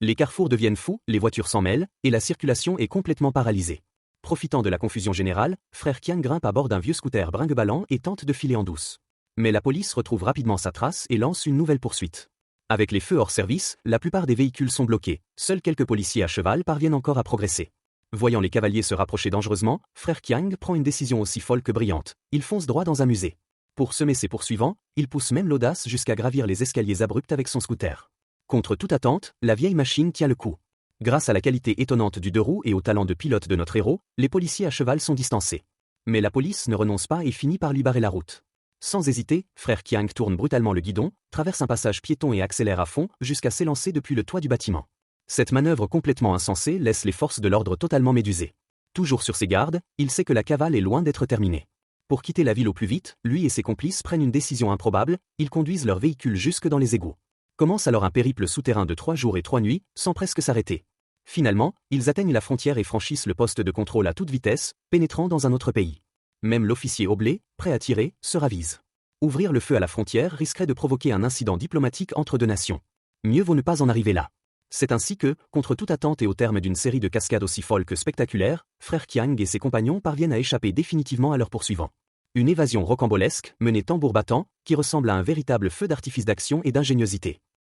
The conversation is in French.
Les carrefours deviennent fous, les voitures s'en mêlent, et la circulation est complètement paralysée. Profitant de la confusion générale, frère Kian grimpe à bord d'un vieux scooter brinque-ballant et tente de filer en douce. Mais la police retrouve rapidement sa trace et lance une nouvelle poursuite. Avec les feux hors service, la plupart des véhicules sont bloqués, seuls quelques policiers à cheval parviennent encore à progresser. Voyant les cavaliers se rapprocher dangereusement, frère Kiang prend une décision aussi folle que brillante, il fonce droit dans un musée. Pour semer ses poursuivants, il pousse même l'audace jusqu'à gravir les escaliers abrupts avec son scooter. Contre toute attente, la vieille machine tient le coup. Grâce à la qualité étonnante du deux roues et au talent de pilote de notre héros, les policiers à cheval sont distancés. Mais la police ne renonce pas et finit par lui barrer la route. Sans hésiter, frère Kiang tourne brutalement le guidon, traverse un passage piéton et accélère à fond jusqu'à s'élancer depuis le toit du bâtiment. Cette manœuvre complètement insensée laisse les forces de l'ordre totalement médusées. Toujours sur ses gardes, il sait que la cavale est loin d'être terminée. Pour quitter la ville au plus vite, lui et ses complices prennent une décision improbable, ils conduisent leur véhicule jusque dans les égouts. Commence alors un périple souterrain de 3 jours et 3 nuits, sans presque s'arrêter. Finalement, ils atteignent la frontière et franchissent le poste de contrôle à toute vitesse, pénétrant dans un autre pays. Même l'officier Oblé, prêt à tirer, se ravise. Ouvrir le feu à la frontière risquerait de provoquer un incident diplomatique entre deux nations. Mieux vaut ne pas en arriver là. C'est ainsi que, contre toute attente et au terme d'une série de cascades aussi folles que spectaculaires, frère Kiang et ses compagnons parviennent à échapper définitivement à leurs poursuivants. Une évasion rocambolesque, menée tambour battant, qui ressemble à un véritable feu d'artifice d'action et d'ingéniosité.